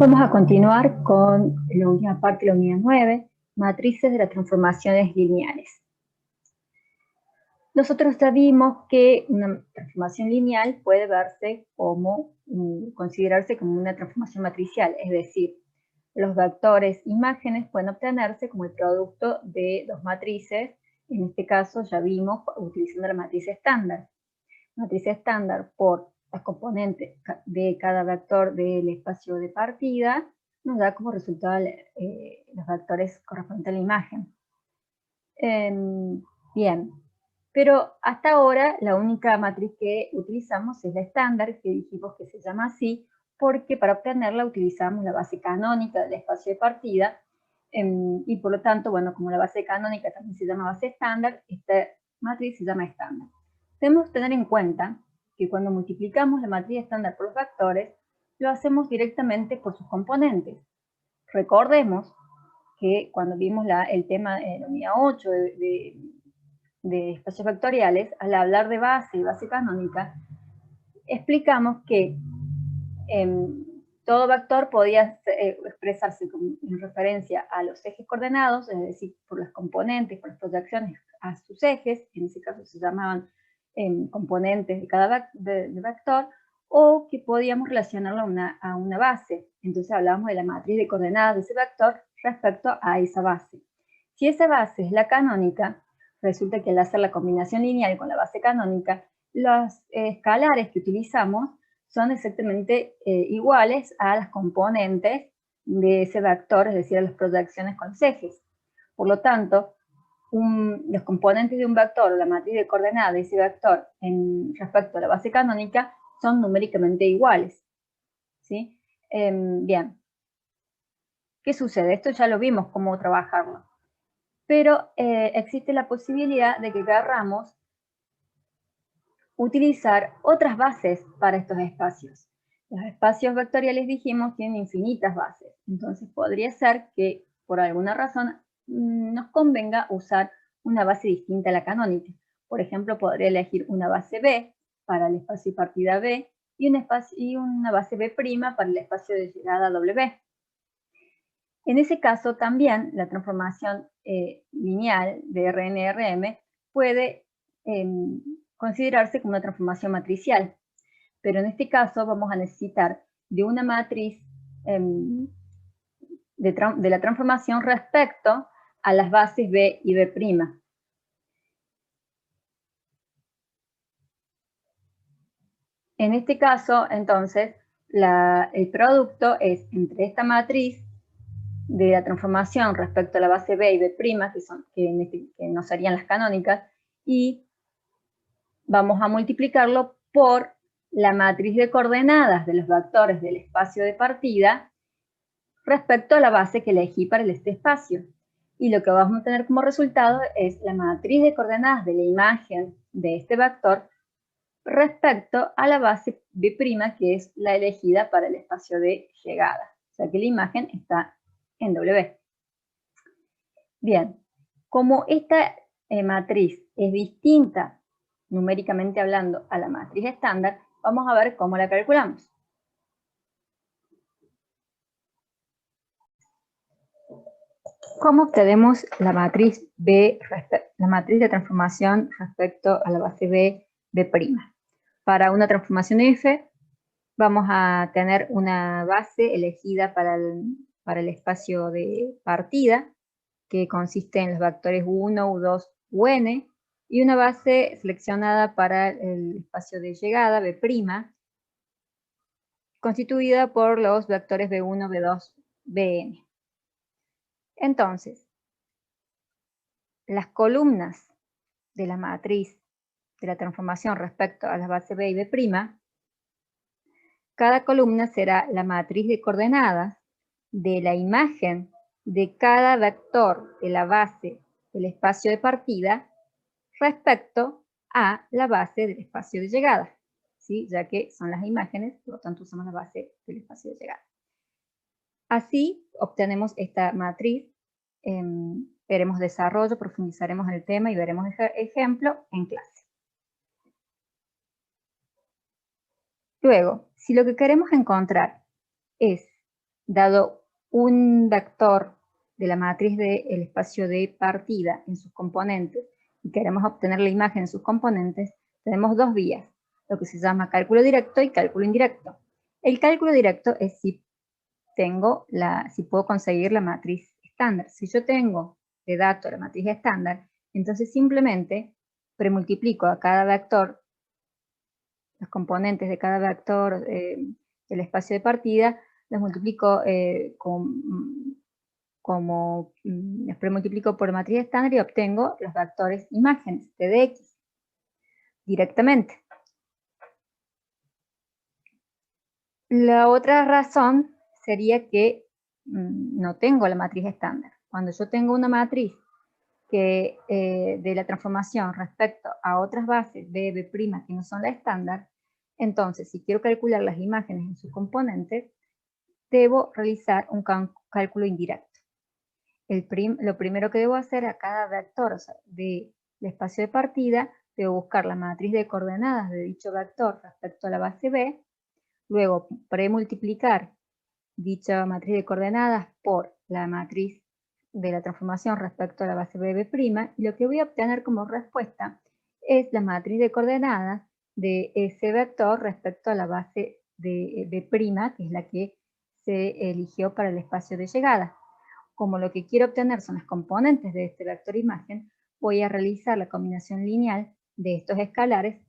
Vamos a continuar con la última parte de la unidad 9, matrices de las transformaciones lineales. Nosotros ya vimos que una transformación lineal puede verse como, considerarse como una transformación matricial, es decir, los vectores imágenes pueden obtenerse como el producto de dos matrices. En este caso ya vimos utilizando la matriz estándar. Matriz estándar por las componentes de cada vector del espacio de partida nos da como resultado los vectores correspondientes a la imagen. Bien, pero hasta ahora la única matriz que utilizamos es la estándar, que dijimos que se llama así, porque para obtenerla utilizamos la base canónica del espacio de partida, y por lo tanto, bueno, como la base canónica también se llama base estándar, esta matriz se llama estándar. Debemos tener en cuenta que cuando multiplicamos la matriz estándar por los vectores, lo hacemos directamente por sus componentes. Recordemos que cuando vimos el tema en la unidad 8 de espacios vectoriales, al hablar de base y base canónica, explicamos que todo vector podía expresarse en referencia a los ejes coordenados, es decir, por las componentes, por las proyecciones a sus ejes, en ese caso se llamaban componentes de cada vector, o que podíamos relacionarlo a una base. Entonces hablábamos de la matriz de coordenadas de ese vector respecto a esa base. Si esa base es la canónica, resulta que al hacer la combinación lineal con la base canónica, los escalares que utilizamos son exactamente iguales a las componentes de ese vector, es decir, a las proyecciones con los ejes. Por lo tanto, los componentes de un vector o la matriz de coordenadas de ese vector respecto a la base canónica son numéricamente iguales. ¿Sí? Bien. ¿Qué sucede? Esto ya lo vimos cómo trabajarlo. Pero existe la posibilidad de que querramos utilizar otras bases para estos espacios. Los espacios vectoriales, dijimos, tienen infinitas bases. Entonces podría ser que por alguna razón nos convenga usar una base distinta a la canónica. Por ejemplo, podría elegir una base B para el espacio de partida B y una base B' para el espacio de llegada W. En ese caso también la transformación lineal de RN-RM puede considerarse como una transformación matricial, pero en este caso vamos a necesitar de una matriz de la transformación respecto a las bases B y B'. En este caso, entonces, el producto es entre esta matriz de la transformación respecto a la base B y B', que no serían las canónicas, y vamos a multiplicarlo por la matriz de coordenadas de los vectores del espacio de partida respecto a la base que elegí para este espacio. Y lo que vamos a tener como resultado es la matriz de coordenadas de la imagen de este vector respecto a la base B', que es la elegida para el espacio de llegada. O sea que la imagen está en W. Bien, como esta matriz es distinta numéricamente hablando a la matriz estándar, vamos a ver cómo la calculamos. ¿Cómo obtenemos la matriz la matriz de transformación respecto a la base B, B'? Para una transformación F, vamos a tener una base elegida para el espacio de partida, que consiste en los vectores U1, U2, UN, y una base seleccionada para el espacio de llegada, B', constituida por los vectores B1, B2, Bn. Entonces, las columnas de la matriz de la transformación respecto a las bases B y B', cada columna será la matriz de coordenadas de la imagen de cada vector de la base del espacio de partida respecto a la base del espacio de llegada, ¿sí? Ya que son las imágenes, por lo tanto usamos la base del espacio de llegada. Así obtenemos esta matriz, veremos desarrollo, profundizaremos en el tema y veremos ejemplo en clase. Luego, si lo que queremos encontrar es dado un vector de la matriz del espacio de partida en sus componentes, y queremos obtener la imagen en sus componentes, tenemos dos vías, lo que se llama cálculo directo y cálculo indirecto. El cálculo directo es si puedo conseguir la matriz estándar. Si yo tengo de dato la matriz estándar, entonces simplemente premultiplico a cada vector, los componentes de cada vector del espacio de partida, los multiplico los premultiplico por matriz estándar y obtengo los vectores imágenes, T de X, directamente. La otra razón sería que no tengo la matriz estándar. Cuando yo tengo una matriz que, de la transformación respecto a otras bases B, B' que no son la estándar, entonces si quiero calcular las imágenes en sus componentes, debo realizar un cálculo indirecto. Lo primero que debo hacer a cada vector, o sea, del espacio de partida, debo buscar la matriz de coordenadas de dicho vector respecto a la base B, luego premultiplicar dicha matriz de coordenadas por la matriz de la transformación respecto a la base B, B', y lo que voy a obtener como respuesta es la matriz de coordenadas de ese vector respecto a la base de B', que es la que se eligió para el espacio de llegada. Como lo que quiero obtener son las componentes de este vector imagen, voy a realizar la combinación lineal de estos escalares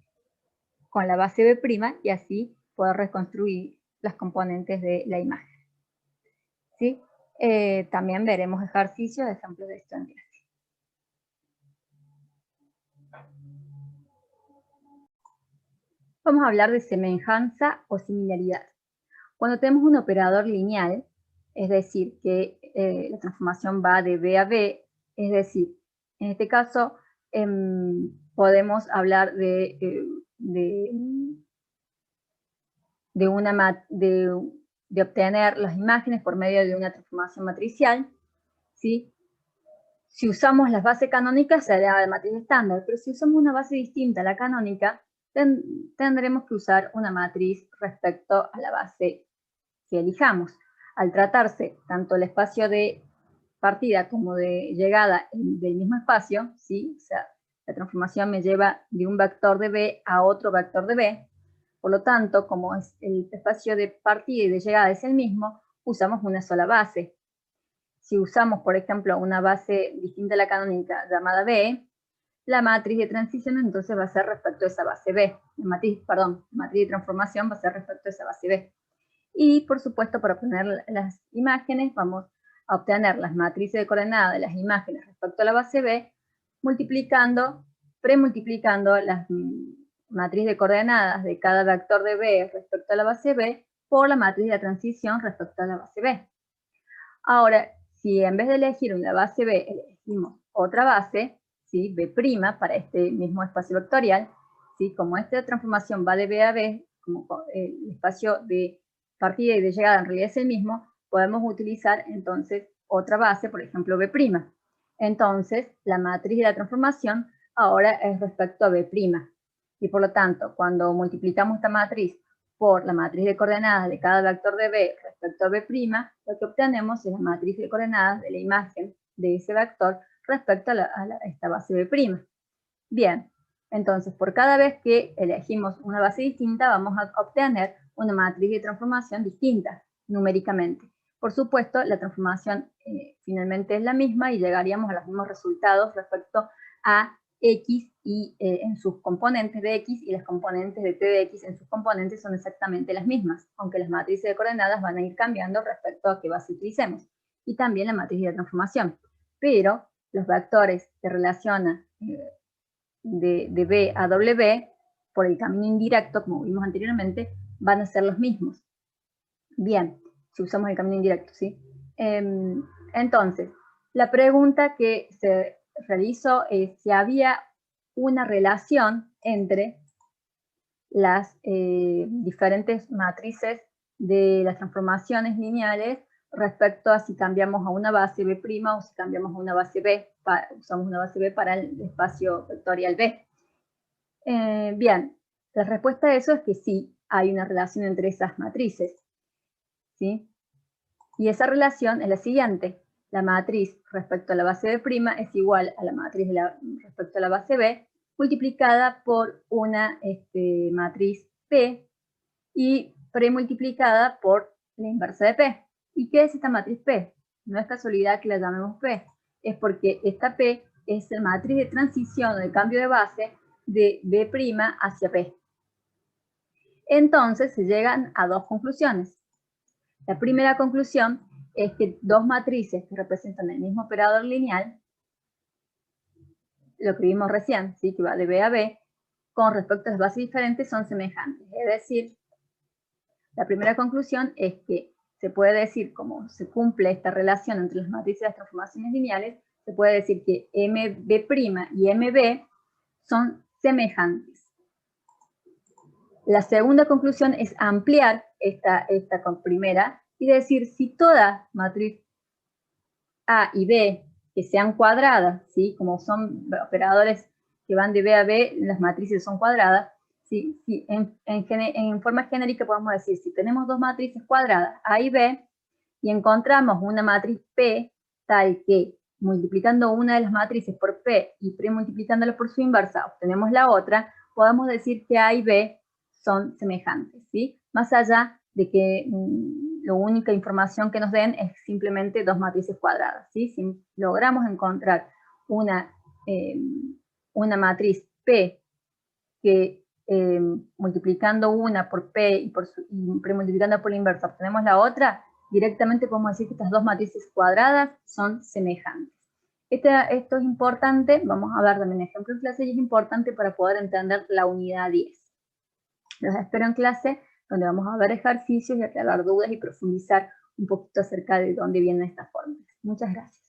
con la base B' y así puedo reconstruir las componentes de la imagen. ¿Sí? También veremos ejercicios de ejemplos de esto en clase. Vamos a hablar de semejanza o similaridad. Cuando tenemos un operador lineal, es decir, que la transformación va de B a B, es decir, en este caso podemos hablar de obtener las imágenes por medio de una transformación matricial, ¿sí? Si usamos las bases canónicas será la matriz estándar, pero si usamos una base distinta a la canónica, tendremos que usar una matriz respecto a la base que elijamos. Al tratarse tanto el espacio de partida como de llegada del mismo espacio, ¿sí? O sea, la transformación me lleva de un vector de B a otro vector de B. Por lo tanto, como el espacio de partida y de llegada es el mismo, usamos una sola base. Si usamos, por ejemplo, una base distinta a la canónica llamada B, la matriz de transición entonces va a ser respecto a esa base B. La matriz de transformación va a ser respecto a esa base B. Y, por supuesto, para obtener las imágenes, vamos a obtener las matrices de coordenadas de las imágenes respecto a la base B, premultiplicando las matriz de coordenadas de cada vector de B respecto a la base B por la matriz de transición respecto a la base B. Ahora, si en vez de elegir una base B, elegimos otra base, ¿sí? B' para este mismo espacio vectorial, ¿sí? Como esta transformación va de B a B, como el espacio de partida y de llegada en realidad es el mismo, podemos utilizar entonces otra base, por ejemplo B'. Entonces, la matriz de la transformación ahora es respecto a B'. Y por lo tanto, cuando multiplicamos esta matriz por la matriz de coordenadas de cada vector de B respecto a B', lo que obtenemos es la matriz de coordenadas de la imagen de ese vector respecto a esta base B'. Bien, entonces por cada vez que elegimos una base distinta vamos a obtener una matriz de transformación distinta numéricamente. Por supuesto, la transformación finalmente es la misma y llegaríamos a los mismos resultados respecto a X y en sus componentes de X, y las componentes de T de X en sus componentes son exactamente las mismas, aunque las matrices de coordenadas van a ir cambiando respecto a qué base utilicemos, y también la matriz de transformación. Pero los vectores que relacionan de B a W por el camino indirecto, como vimos anteriormente, van a ser los mismos. Bien, si usamos el camino indirecto, ¿sí? Entonces, la pregunta que se realizó es si había una relación entre las diferentes matrices de las transformaciones lineales respecto a si cambiamos a una base B' o si cambiamos a una base B, usamos una base B para el espacio vectorial B. Bien, la respuesta a eso es que sí, hay una relación entre esas matrices, ¿sí? Y esa relación es la siguiente. La matriz respecto a la base B' es igual a la matriz respecto a la base B, multiplicada por una matriz P y premultiplicada por la inversa de P. ¿Y qué es esta matriz P? No es casualidad que la llamemos P, es porque esta P es la matriz de transición o de cambio de base de B' hacia P. Entonces se llegan a dos conclusiones. La primera conclusión es que dos matrices que representan el mismo operador lineal, lo que vimos recién, ¿sí? Que va de B a B, con respecto a las bases diferentes son semejantes. Es decir, la primera conclusión es que se puede decir, como se cumple esta relación entre las matrices de las transformaciones lineales, se puede decir que MB' y MB son semejantes. La segunda conclusión es ampliar esta primera y decir si toda matriz A y B que sean cuadradas, ¿sí? Como son operadores que van de B a B, las matrices son cuadradas, ¿sí? En forma genérica podemos decir, si tenemos dos matrices cuadradas, A y B, y encontramos una matriz P tal que multiplicando una de las matrices por P y premultiplicándola por su inversa, obtenemos la otra, podemos decir que A y B son semejantes, ¿sí? Más allá de que la única información que nos den es simplemente dos matrices cuadradas, ¿sí? Si logramos encontrar una matriz P que multiplicando una por P y premultiplicando por la inversa obtenemos la otra, directamente podemos decir que estas dos matrices cuadradas son semejantes. Esto es importante, vamos a ver también ejemplo en clase, y es importante para poder entender la unidad 10. Los espero en clase, donde vamos a ver ejercicios y aclarar dudas y profundizar un poquito acerca de dónde vienen estas fórmulas. Muchas gracias.